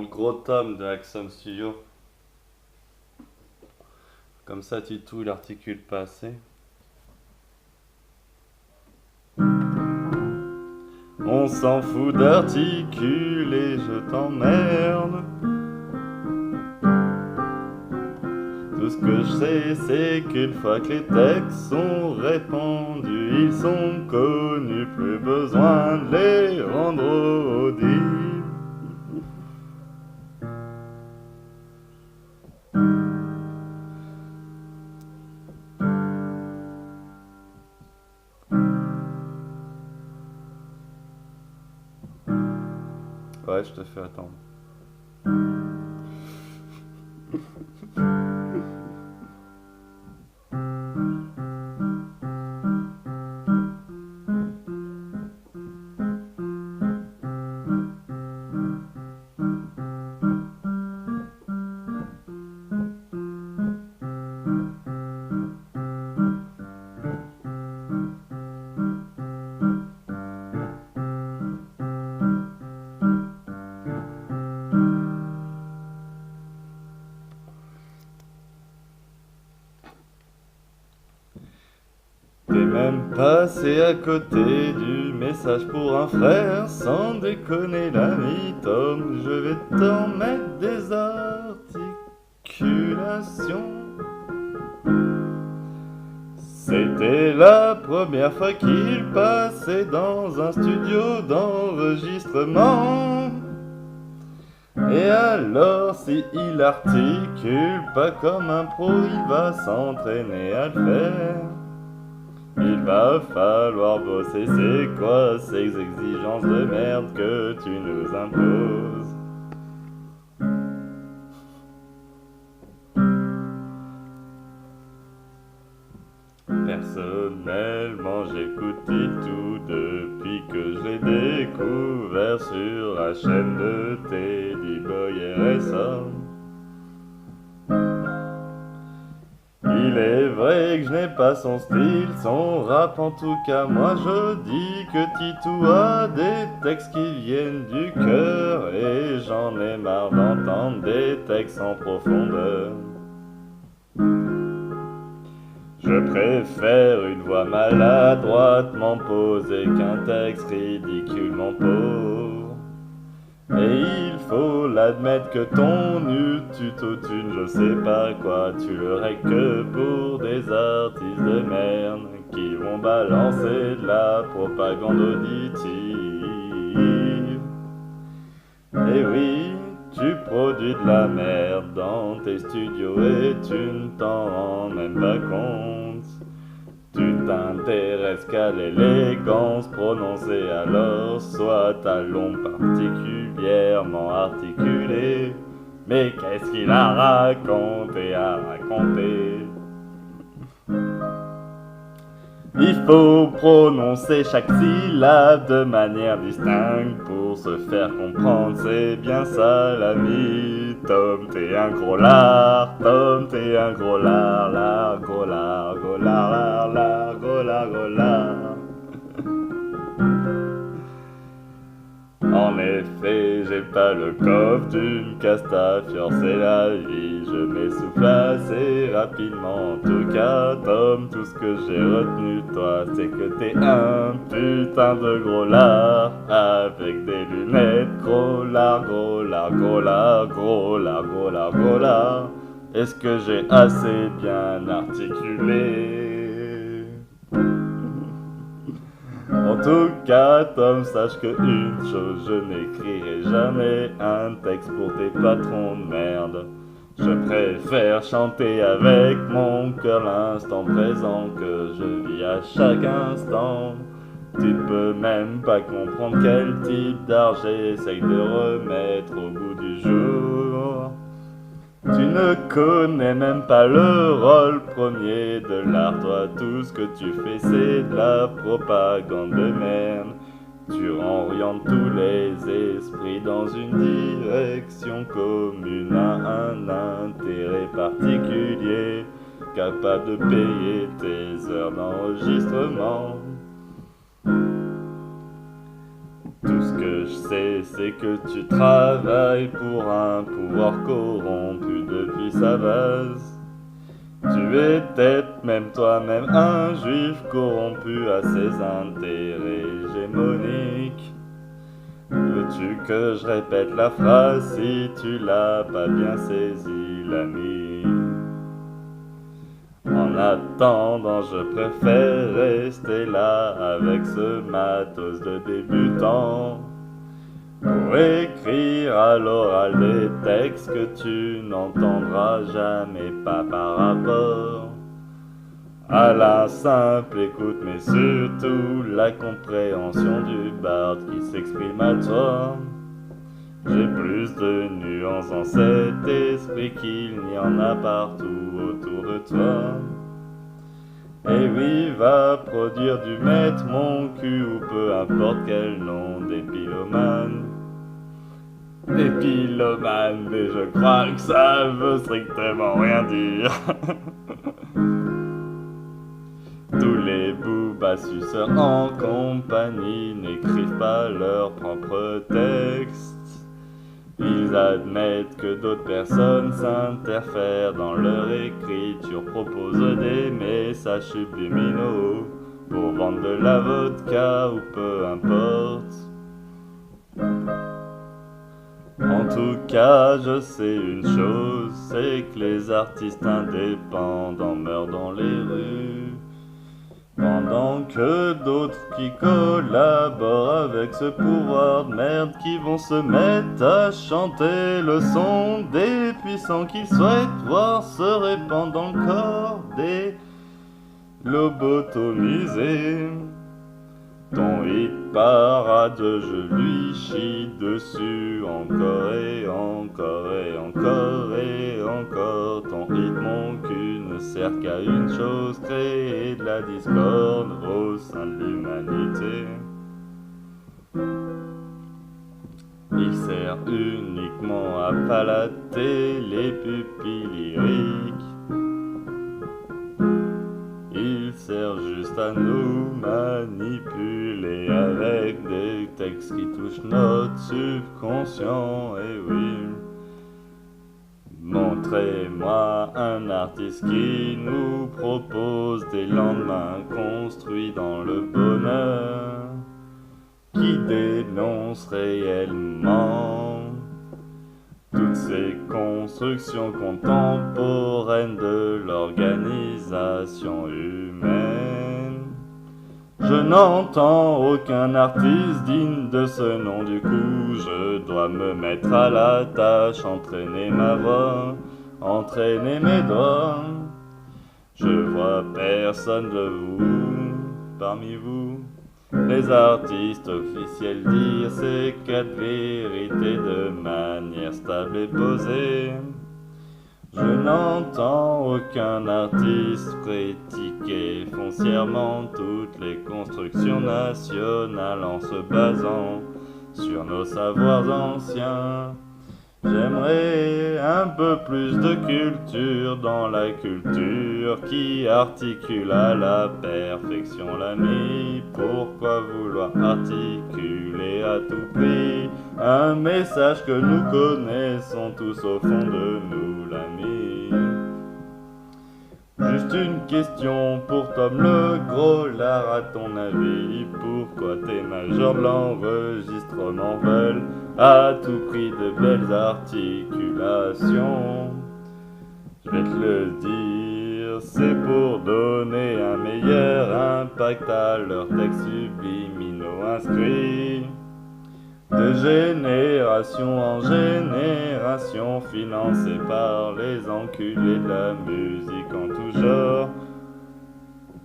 le gros tome de Axum Studio. Comme ça, Titou, il articule pas assez. On s'en fout d'articuler, je t'emmerde. Tout ce que je sais, c'est qu'une fois que les textes sont répandus, ils sont connus, plus besoin de les rendre audibles. Ouais, je te fais attendre. T'es même passé à côté du message pour un frère, sans déconner l'ami Tom, je vais t'en mettre des articulations. C'était la première fois qu'il passait dans un studio d'enregistrement. Et alors, si il articule pas comme un pro, il va s'entraîner à le faire. Il va falloir bosser, c'est quoi ces exigences de merde que tu nous imposes? Personnellement, j'écoute tout depuis que je l'ai découvert sur la chaîne de Teddy Boy RSA. Il est vrai que je n'ai pas son style, son rap en tout cas, moi je dis que Titou a des textes qui viennent du cœur et j'en ai marre d'entendre des textes en profondeur. Je préfère une voix maladroitement posée qu'un texte ridiculement pauvre. Et il faut l'admettre que ton autotune, je sais pas quoi, tu le règles que pour des artistes de merde qui vont balancer de la propagande auditive. Et oui, tu produis de la merde dans tes studios et tu ne t'en rends même pas compte. Tu t'intéresses qu'à l'élégance prononcée, alors soit ta langue particulièrement articulée. Mais qu'est-ce qu'il a raconté à raconter? Il faut prononcer chaque syllabe de manière distincte pour se faire comprendre, c'est bien ça l'ami. Tom, t'es un gros lard, Tom, t'es un gros lard, lard, gros lard, gros lard, lard, lard, gros lard, gros lard. En effet, j'ai pas le coffre d'une Castafiore, c'est la vie, je m'essouffle assez rapidement. En tout cas, Tom, tout ce que j'ai retenu de toi, c'est que t'es un putain de gros lard, avec des lunettes, gros lard, gros lard, gros lard, gros lard, gros lard, gros lard. Est-ce que j'ai assez bien articulé? En tout cas, Tom, sache que une chose, je n'écrirai jamais un texte pour tes patrons de merde. Je préfère chanter avec mon cœur l'instant présent que je vis à chaque instant. Tu ne peux même pas comprendre quel type d'art j'essaye de remettre au bout du jour. Tu ne connais même pas le rôle premier de l'art, toi tout ce que tu fais c'est de la propagande de merde. Tu orientes tous les esprits dans une direction commune à un intérêt particulier, capable de payer tes heures d'enregistrement. Tout ce que je sais, c'est que tu travailles pour un pouvoir corrompu depuis sa base. Tu es peut-être même toi-même un juif corrompu à ses intérêts hégémoniques. Veux-tu que je répète la phrase si tu l'as pas bien saisi, l'ami? En attendant, je préfère rester là avec ce matos de débutant pour écrire à l'oral des textes que tu n'entendras jamais, pas par rapport à la simple écoute, mais surtout la compréhension du barde qui s'exprime à toi. J'ai plus de nuances dans cet esprit qu'il n'y en a partout autour de toi. Et oui, va produire du maître mon cul ou peu importe quel nom des pylomanes. Des pylomanes, mais je crois que ça veut strictement rien dire. Tous les boubas suceurs en compagnie n'écrivent pas leur propre texte. Ils admettent que d'autres personnes s'interfèrent dans leur écriture, proposent des messages subliminaux pour vendre de la vodka ou peu importe. En tout cas, je sais une chose, c'est que les artistes indépendants meurent dans les rues. Pendant que d'autres qui collaborent avec ce pouvoir de merde qui vont se mettre à chanter le son des puissants qu'ils souhaitent voir se répandre dans le corps des lobotomisés. Ton hit parade, je lui chie dessus encore et encore et encore et encore. Ton hit, mon cul, ne sert qu'à une chose, créer de la discorde au sein de l'humanité. Il sert uniquement à palater les pupilles lyriques. Il sert juste à nous manipuler avec des textes qui touchent notre subconscient, et oui. Montrez-moi un artiste qui nous propose des lendemains construits dans le bonheur, qui dénonce réellement toutes ces constructions contemporaines de l'organisation humaine. Je n'entends aucun artiste digne de ce nom, du coup je dois me mettre à la tâche, entraîner ma voix, entraîner mes doigts. Je vois personne de vous, parmi vous, les artistes officiels dire ces quatre vérités de manière stable et posée. Je n'entends aucun artiste critiquer foncièrement toutes les constructions nationales en se basant sur nos savoirs anciens. J'aimerais un peu plus de culture dans la culture qui articule à la perfection l'ami. Pourquoi vouloir articuler à tout prix un message que nous connaissons tous au fond de nous, l'ami? Juste une question pour Tom le Gros Lard, à ton avis, pourquoi tes majors de l'enregistrement veulent à tout prix de belles articulations? Je vais te le dire, c'est pour donner un meilleur impact à leurs textes subliminaux inscrits. De génération en génération, financés par les enculés de la musique en tout genre,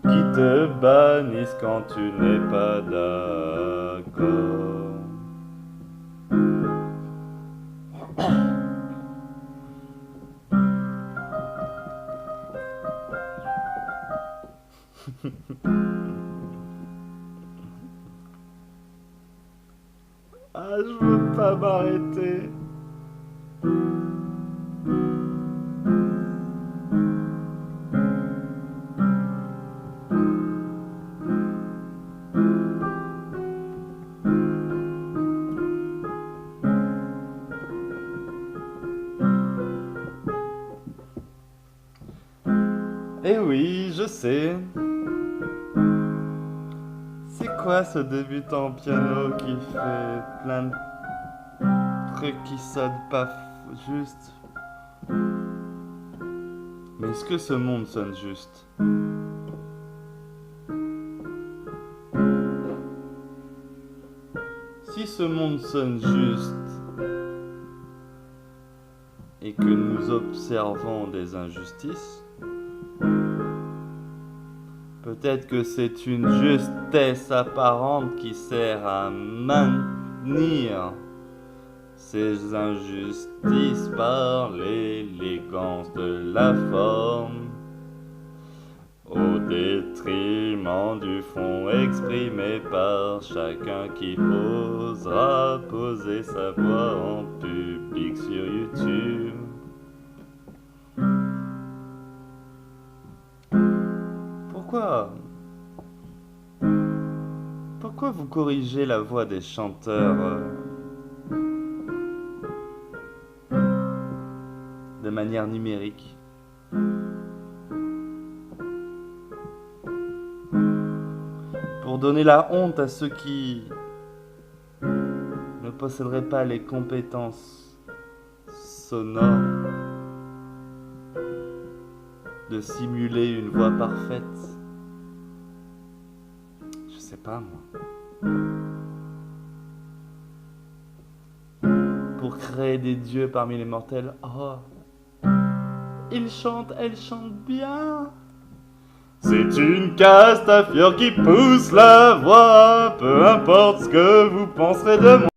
qui te bannissent quand tu n'es pas d'accord. Ah, je veux pas m'arrêter. Eh oui, je sais. C'est quoi ce débutant au piano qui fait plein de trucs qui sonnent pas juste? Mais est-ce que ce monde sonne juste? Si ce monde sonne juste et que nous observons des injustices, peut-être que c'est une justesse apparente qui sert à maintenir ces injustices par l'élégance de la forme, au détriment du fond exprimé par chacun qui osera poser sa voix en public sur YouTube. Pourquoi vous corrigez la voix des chanteurs de manière numérique? Pour donner la honte à ceux qui ne posséderaient pas les compétences sonores de simuler une voix parfaite. Je sais pas moi. Pour créer des dieux parmi les mortels. Oh, il chante, elle chante bien. C'est une Castafiore qui pousse la voix, peu importe ce que vous penserez de moi.